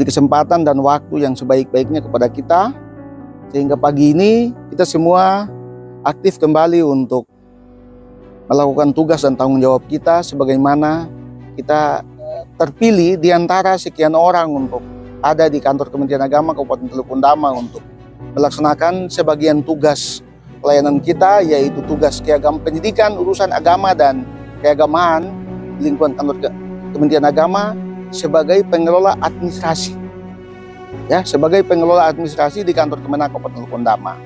kesempatan dan waktu yang sebaik-baiknya kepada kita, sehingga pagi ini kita semua aktif kembali untuk melakukan tugas dan tanggung jawab kita, sebagaimana kita terpilih di antara sekian orang untuk ada di kantor Kementerian Agama Kabupaten Teluk Undama untuk melaksanakan sebagian tugas pelayanan kita, yaitu tugas pendidikan, urusan agama dan keagamaan lingkungan kantor Kementerian Agama sebagai pengelola administrasi. Ya, sebagai pengelola administrasi di kantor Kemenak Kabupaten Teluk Undama.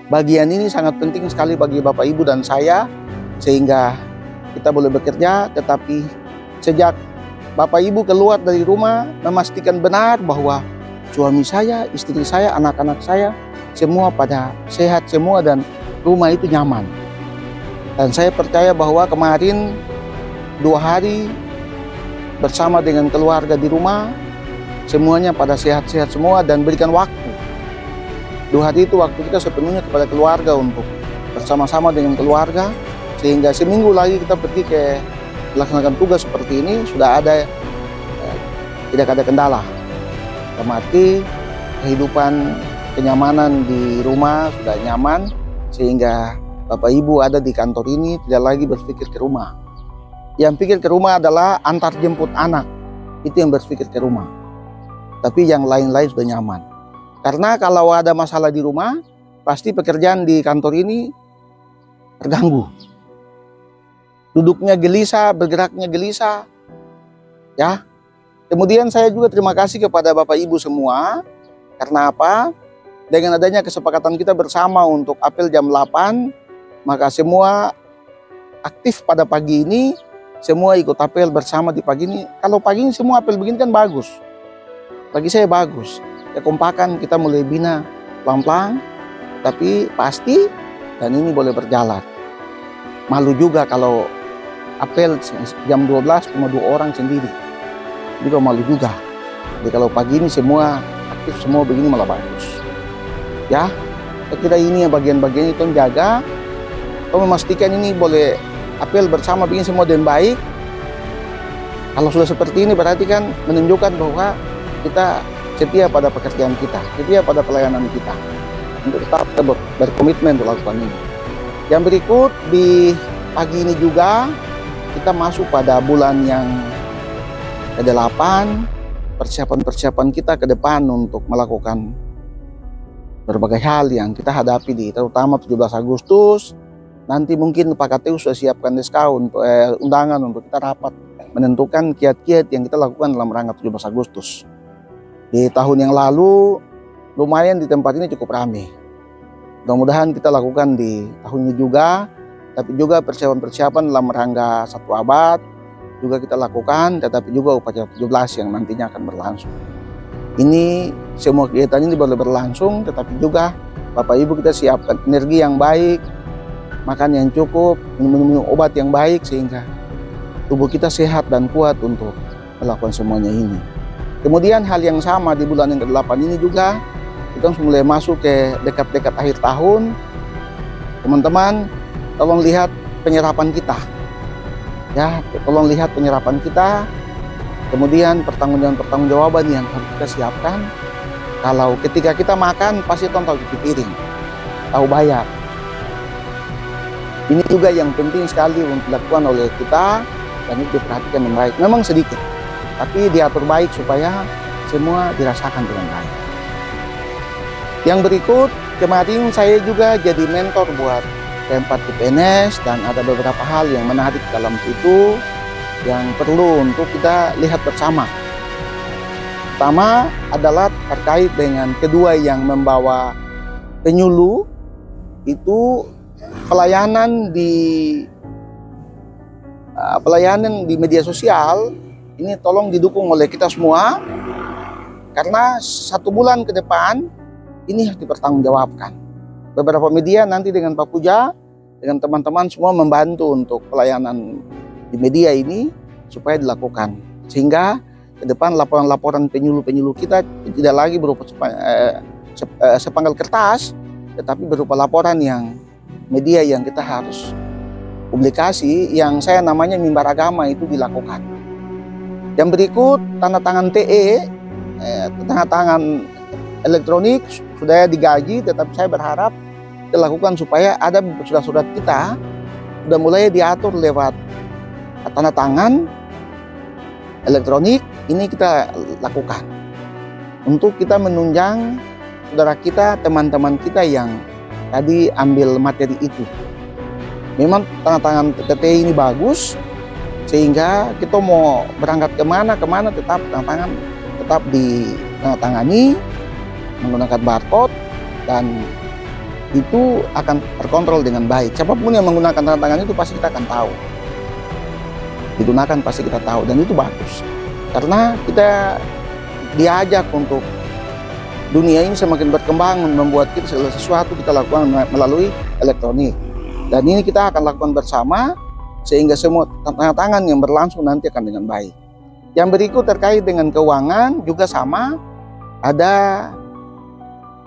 Bagian ini sangat penting sekali bagi Bapak Ibu dan saya, sehingga kita boleh bekerja, tetapi sejak Bapak Ibu keluar dari rumah memastikan benar bahwa suami saya, istri saya, anak-anak saya semua pada sehat semua dan rumah itu nyaman. Dan saya percaya bahwa kemarin 2 hari bersama dengan keluarga di rumah, semuanya pada sehat-sehat semua, dan berikan waktu. 2 hari itu waktu kita sepenuhnya kepada keluarga untuk bersama-sama dengan keluarga, sehingga seminggu lagi kita pergi ke melaksanakan tugas seperti ini sudah ada tidak ada kendala. Berarti kehidupan kenyamanan di rumah sudah nyaman, sehingga Bapak Ibu ada di kantor ini tidak lagi berpikir ke rumah. Yang pikir ke rumah adalah antar jemput anak, itu yang berpikir ke rumah. Tapi yang lain-lain sudah nyaman. Karena kalau ada masalah di rumah, pasti pekerjaan di kantor ini terganggu. Duduknya gelisah, bergeraknya gelisah. Ya. Kemudian saya juga terima kasih kepada Bapak Ibu semua. Karena apa? Dengan adanya kesepakatan kita bersama untuk apel jam 8, maka semua aktif pada pagi ini, semua ikut apel bersama di pagi ini. Kalau pagi ini semua apel begini kan bagus. Bagi saya bagus. Kekompakan kita mulai bina pelan-pelan, tapi pasti dan ini boleh berjalan. Malu juga kalau apel jam 12 cuma 2 orang sendiri. Juga malu juga. Jadi kalau pagi ini semua aktif semua begini malah bagus. Ya, kita ini yang bagian-bagian itu jaga. Kita memastikan ini boleh apel bersama begini semua dengan baik. Kalau sudah seperti ini berarti kan menunjukkan bahwa kita setia pada pekerjaan kita, setia pada pelayanan kita, untuk tetap berkomitmen untuk lakukan ini. Yang berikut di pagi ini juga kita masuk pada bulan yang ke-8, persiapan-persiapan kita ke depan untuk melakukan berbagai hal yang kita hadapi di terutama 17 Agustus. Nanti mungkin Pak KTU sudah siapkan untuk undangan untuk kita rapat menentukan kiat-kiat yang kita lakukan dalam rangka 17 Agustus. Di tahun yang lalu lumayan di tempat ini cukup ramai. Mudah-mudahan kita lakukan di tahun ini juga, tapi juga persiapan-persiapan dalam rangka 1 abad juga kita lakukan, tetapi juga upacara 17 yang nantinya akan berlangsung. Ini semua kegiatan ini boleh berlangsung, tetapi juga Bapak Ibu kita siapkan energi yang baik, makan yang cukup, minum obat yang baik, sehingga tubuh kita sehat dan kuat untuk melakukan semuanya ini. Kemudian hal yang sama di bulan yang ke-8 ini juga kita mulai masuk ke dekat-dekat akhir tahun. Teman-teman, tolong lihat penyerapan kita. Ya, tolong lihat penyerapan kita. Kemudian pertanggungjawaban yang harus kita siapkan. Kalau ketika kita makan pasti tahu cuci piring, tahu bayar. Ini juga yang penting sekali untuk dilakukan oleh kita dan itu diperhatikan dengan baik. Memang sedikit, tapi diatur baik supaya semua dirasakan dengan baik. Yang berikut, kemarin saya juga jadi mentor buat P4 PNS dan ada beberapa hal yang menarik dalam situ yang perlu untuk kita lihat bersama. Pertama adalah terkait dengan kedua yang membawa penyuluh, itu pelayanan di media sosial. Ini tolong didukung oleh kita semua, karena 1 bulan ke depan ini harus dipertanggungjawabkan. Beberapa media nanti dengan Pak Puja, dengan teman-teman semua membantu untuk pelayanan di media ini supaya dilakukan. Sehingga ke depan laporan-laporan penyuluh-penyuluh kita tidak lagi berupa sepanggal kertas, tetapi berupa laporan yang media yang kita harus publikasi, yang saya namanya mimbar agama itu dilakukan. Yang berikut, tanda tangan TE tanda tangan elektronik sudah digaji, tetapi saya berharap kita lakukan supaya ada surat-surat kita sudah mulai diatur lewat tanda tangan elektronik. Ini kita lakukan untuk kita menunjang saudara kita, teman-teman kita yang tadi ambil materi itu. Memang tanda tangan TTI ini bagus, sehingga kita mau berangkat kemana tetap tanda tangan tetap ditandatangani menggunakan barcode, dan itu akan terkontrol dengan baik. Siapapun yang menggunakan tanda tangan itu pasti kita akan tahu, digunakan pasti kita tahu, dan itu bagus karena kita diajak untuk dunia ini semakin berkembang, membuat kita segala sesuatu kita lakukan melalui elektronik, dan ini kita akan lakukan bersama sehingga semua tanda tangan yang berlangsung nanti akan dengan baik. Yang berikut terkait dengan keuangan juga sama, ada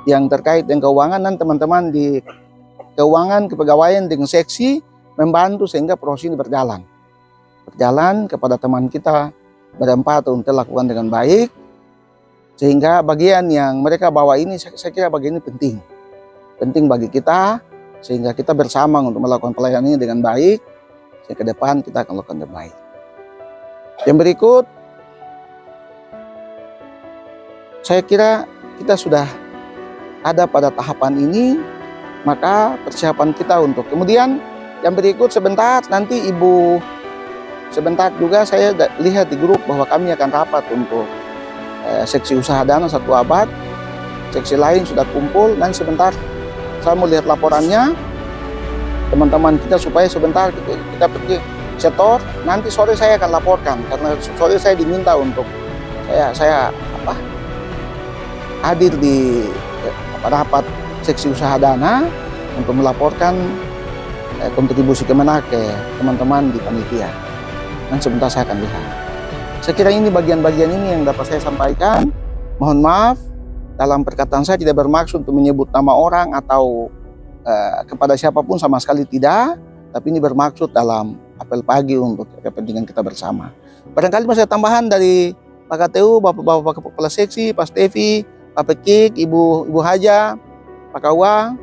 yang terkait dengan keuangan, dan teman-teman di keuangan kepegawaian dengan seksi membantu sehingga proses ini berjalan kepada teman kita berempat untuk lakukan dengan baik, sehingga bagian yang mereka bawa ini saya kira bagian ini penting bagi kita, sehingga kita bersama untuk melakukan pelayanan ini dengan baik, sehingga ke depan kita akan lakukan dengan baik. Yang berikut, saya kira kita sudah ada pada tahapan ini, maka persiapan kita untuk kemudian yang berikut sebentar nanti Ibu, sebentar juga saya lihat di grup bahwa kami akan rapat untuk seksi usaha dana 1 abad, seksi lain sudah kumpul, dan sebentar saya mau lihat laporannya teman-teman kita supaya sebentar kita pergi setor, nanti sore saya akan laporkan karena sore saya diminta untuk saya hadir di rapat seksi usaha dana untuk melaporkan kontribusi Kemenak ke teman-teman di panitia. Dan sebentar saya akan lihat. Saya kira ini bagian-bagian ini yang dapat saya sampaikan. Mohon maaf, dalam perkataan saya tidak bermaksud untuk menyebut nama orang atau kepada siapapun sama sekali tidak, tapi ini bermaksud dalam apel pagi untuk kepentingan kita bersama. Barangkali masih ada tambahan dari Pak KTU, Bapak Kepala Seksi, Pak Stevi, Pak Pekik, Ibu Haja, Pak Kawa.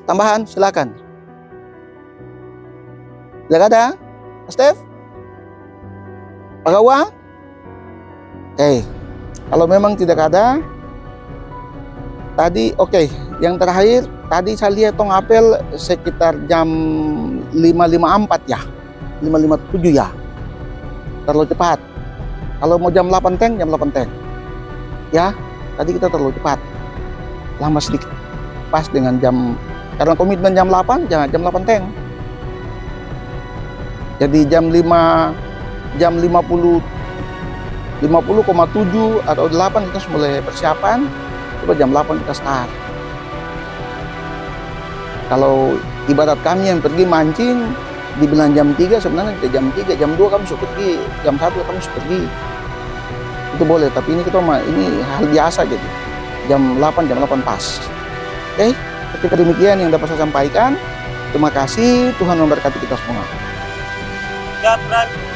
Tambahan, silakan. Tidak ada? Pak Stev? Pak Kawa? Oke. Kalau memang tidak ada, tadi oke. Yang terakhir, tadi saya lihat tong apel sekitar jam 5.54 ya. 5.57 ya. Terlalu cepat. Kalau mau jam 8 teng, jam 8 teng. Ya, tadi kita terlalu cepat. Lama sedikit. Pas dengan jam, karena komitmen jam 8, jangan jam 8 teng. Jadi jam 50,7 atau 8 kita sudah mulai persiapan. Coba jam 8 kita start. Kalau ibarat kami yang pergi mancing dibilang jam 3, sebenarnya kita jam 3, jam 2 kami sudah pergi, jam 1 kami sudah pergi. Itu boleh, tapi ini kita ini hal biasa jadi. Jam 8 pas. Oke, ketika demikian yang dapat saya sampaikan. Terima kasih, Tuhan memberkati kita semua. Gapran.